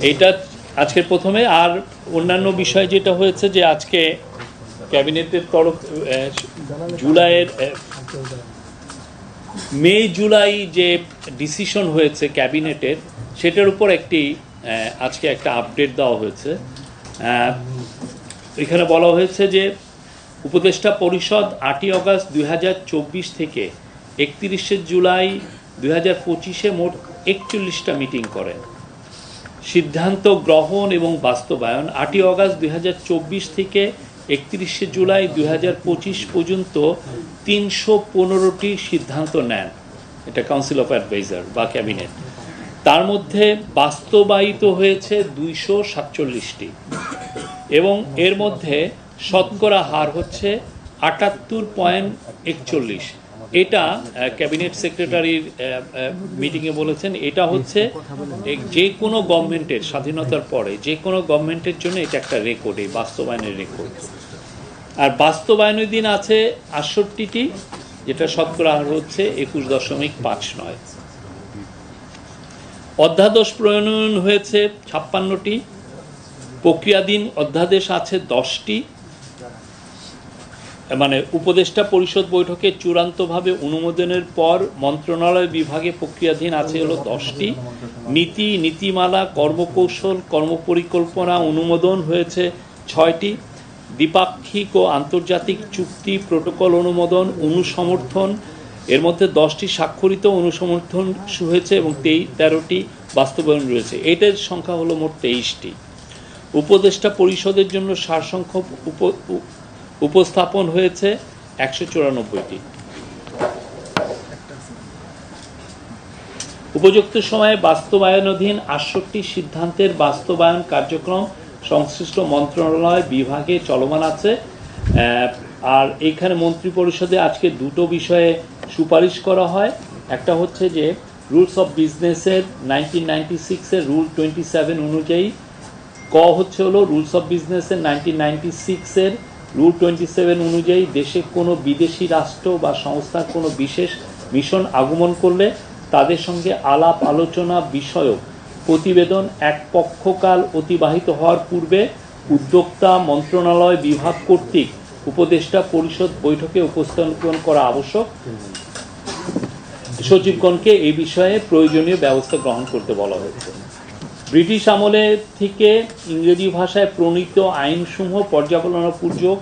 এইটা আজকের প্রথমে। আর অন্যান্য বিষয় যেটা হয়েছে যে আজকে ক্যাবিনেটের তরফ জুলাইয়ের মে জুলাই যে ডিসিশন হয়েছে ক্যাবিনেটের, সেটার উপর আজকে একটা আপডেট দেওয়া হয়েছে। এখানে বলা হয়েছে যে উপদেষ্টা পরিষদ 8ই অগাস্ট 2024 থেকে 31শে জুলাই 2025-এ মোট 41টা মিটিং করেন। সিদ্ধান্ত গ্রহণ এবং বাস্তবায়ন 8ই অগাস্ট 2024 থেকে 31শে জুলাই 2025 পর্যন্ত 315টি সিদ্ধান্ত নেন, এটা কাউন্সিল অফ অ্যাডভাইজার বা ক্যাবিনেট। তার মধ্যে বাস্তবায়িত হয়েছে 247টি এবং এর মধ্যে শতকরা হার হচ্ছে 78.41। এটা ক্যাবিনেট সেক্রেটারির মিটিংয়ে বলেছেন। এটা হচ্ছে যে কোনো গভর্নমেন্টের স্বাধীনতার পরে যে কোনো গভর্নমেন্টের জন্য এটা একটা রেকর্ড, এই বাস্তবায়নের রেকর্ড। আর বাস্তবায়নের দিন আছে 68টি, যেটা শতকরা হার হচ্ছে 21.59। অধ্যাদেশ প্রণয়ন হয়েছে 56টি, প্রক্রিয়াধীন অধ্যাদেশ আছে 10টি। মানে উপদেষ্টা পরিষদ বৈঠকে চূড়ান্তভাবে অনুমোদনের পর মন্ত্রণালয় বিভাগে প্রক্রিয়াধীন আছে হলো 10টি। নীতি, নীতিমালা, কর্মকৌশল, কর্মপরিকল্পনা অনুমোদন হয়েছে 6টি। দ্বিপাক্ষিক ও আন্তর্জাতিক চুক্তি, প্রোটোকল অনুমোদন, অনুসমর্থন, এর মধ্যে 10টি স্বাক্ষরিত অনুসমর্থন হয়েছে এবং 13টি বাস্তবায়ন রয়েছে। এটার সংখ্যা হলো মোট 23টি। উপদেষ্টা পরিষদের জন্য সারসংক্ষেপ উপস্থাপন হয়েছে 194টি। উপযুক্ত সময়ে বাস্তবায়নাধীন 68টি সিদ্ধান্তের বাস্তবায়ন কার্যক্রম সংশ্লিষ্ট মন্ত্রণালয় বিভাগে চলমান আছে। আর এইখানে মন্ত্রী পরিষদে আজকে দুটো বিষয়ে সুপারিশ করা হয়। একটা হচ্ছে যে রুলস অফ বিজনেসের 1996-এর রুল 27 অনুযায়ী, ক হচ্ছে হলো রুলস অফ বিজনেসের 1996-এর রুল 27 অনুযায়ী দেশে কোনো বিদেশি রাষ্ট্র বা সংস্থার কোনো বিশেষ মিশন আগমন করলে তাদের সঙ্গে আলাপ আলোচনা বিষয়ক প্রতিবেদন এক পক্ষকাল অতিবাহিত হওয়ার পূর্বে উদ্যোক্তা মন্ত্রণালয় বিভাগ কর্তৃক উপদেষ্টা পরিষদ বৈঠকে উপস্থাপন করা আবশ্যক। সচিবগণকে এই বিষয়ে প্রয়োজনীয় ব্যবস্থা গ্রহণ করতে বলা হয়েছে। ব্রিটিশ আমলে থেকে ইংরেজি ভাষায় প্রণীত আইনসমূহ পর্যালোচনাপূর্বক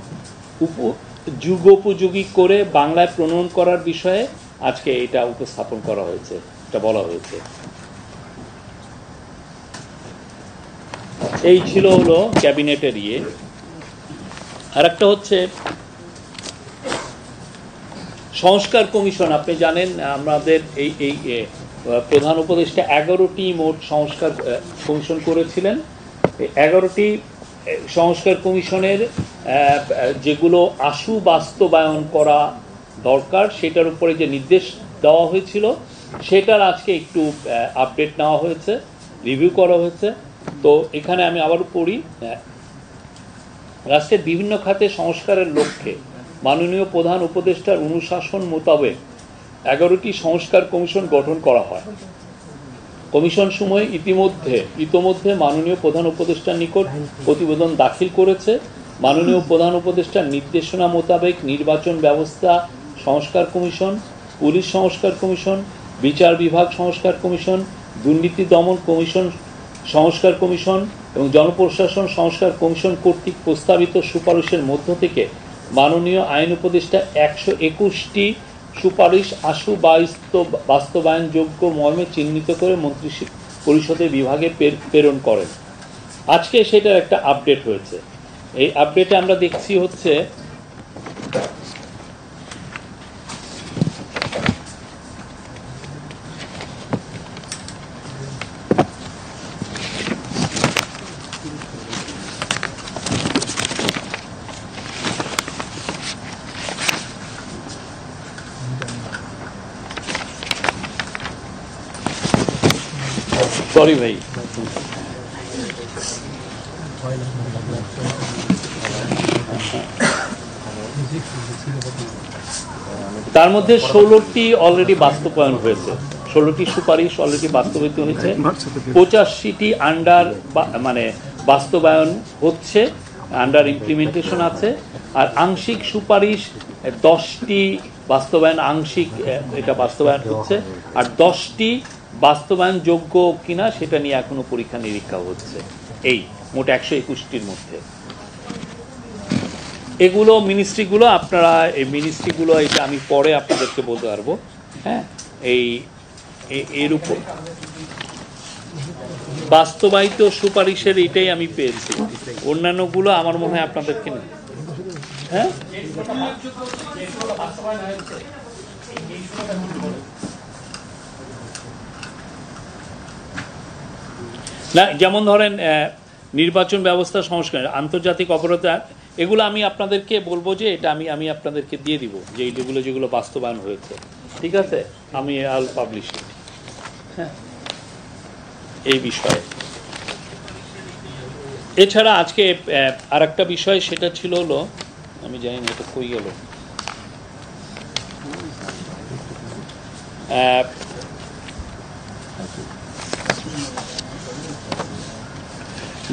যুগোপযোগী করে বাংলায় প্রণয়ন করার বিষয়ে আজকে এটা উপস্থাপন করা হয়েছে, এটা বলা হয়েছে। এই ছিল হলো ক্যাবিনেটের ইয়ে। আর একটা হচ্ছে সংস্কার কমিশন। আপনি জানেন আমাদের এই প্রধান উপদেষ্টা 11টি মোট সংস্কার কমিশন করেছিলেন। 11টি সংস্কার কমিশনের যেগুলো আশু বাস্তবায়ন করা দরকার সেটার উপরে যে নির্দেশ দেওয়া হয়েছিল সেটার আজকে একটু আপডেট নেওয়া হয়েছে, রিভিউ করা হয়েছে। তো এখানে আমি আবারও পড়ি। রাষ্ট্রের বিভিন্ন খাতে সংস্কারের লক্ষ্যে মাননীয় প্রধান উপদেষ্টার অনুশাসন মোতাবেক 11টি সংস্কার কমিশন গঠন করা হয়। কমিশন সমূহ ইতোমধ্যে মাননীয় প্রধান উপদেষ্টার নিকট প্রতিবেদন দাখিল করেছে। মাননীয় প্রধান উপদেষ্টার নির্দেশনা মোতাবেক নির্বাচন ব্যবস্থা সংস্কার কমিশন, পুলিশ সংস্কার কমিশন, বিচার বিভাগ সংস্কার কমিশন, দুর্নীতি দমন কমিশন সংস্কার কমিশন এবং জনপ্রশাসন সংস্কার কমিশন কর্তৃক প্রস্তাবিত সুপারিশের মধ্য থেকে মাননীয় আইন উপদেষ্টা 121টি সুপারিশ আশু বাস্তবায়নযোগ্য মর্মে চিহ্নিত করে মন্ত্রী পরিষদের বিভাগে প্রেরণ করেন। আজকে সেটার একটা আপডেট হয়েছে। এই আপডেটে আমরা দেখছি হচ্ছে সরি ভাই, তার মধ্যে 16টি অলরেডি বাস্তবায়ন হয়েছে, 16টি সুপারিশ অলরেডি বাস্তবায়িত হয়েছে, 85টি আন্ডার মানে বাস্তবায়ন হচ্ছে, আন্ডার ইমপ্লিমেন্টেশন আছে, আর আংশিক সুপারিশ 10টি বাস্তবায়ন আংশিক এটা বাস্তবায়ন হচ্ছে, আর 10টি বাস্তবায়নযোগ্য কিনা সেটা নিয়ে এখনো পরীক্ষা নিরীক্ষা হচ্ছে। এই মোট 121টির মধ্যে এগুলো মিনিস্ট্রিগুলো, আপনারা এই মিনিস্ট্রিগুলো এটা আমি পরে আপনাদেরকে বলতে পারবো। হ্যাঁ, এই এর উপর বাস্তবায়িত সুপারিশের এটাই আমি পেয়েছি, অন্যান্যগুলো আমার মনে হয় আপনাদেরকে নেই। হ্যাঁ, না যেমন ধরেন নির্বাচন ব্যবস্থা সংস্কার, আন্তর্জাতিক অপরাধ, এগুলো আমি আপনাদেরকে বলবো যে এটা আমি আপনাদেরকে দিয়ে দিব যে যেগুলো বাস্তবায়ন হয়েছে। ঠিক আছে, আমি আল পাবলিশ ইট। হ্যাঁ, এই বিষয়ে এছাড়া আজকে আর একটা বিষয় সেটা ছিল হলো, আমি জানি না এটা কই গেল,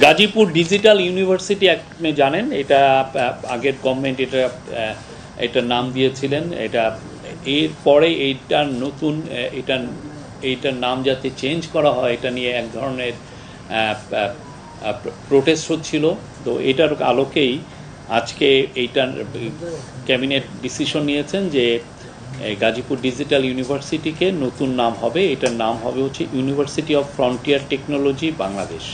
গাজীপুর ডিজিটাল ইউনিভার্সিটি আপনি জানেন, এটা আগের গভর্নমেন্ট এটার নাম দিয়েছিলেন। এটা এরপরে এইটার নতুন এইটার নাম যাতে চেঞ্জ করা হয় এটা নিয়ে এক ধরনের প্রোটেস্ট হচ্ছিল। তো এটার আলোকেই আজকে এইটার ক্যাবিনেট ডিসিশন নিয়েছেন যে গাজীপুর ডিজিটাল ইউনিভার্সিটিকে নতুন নাম হবে, এটার নাম হবে হচ্ছে university of frontier technology Bangladesh.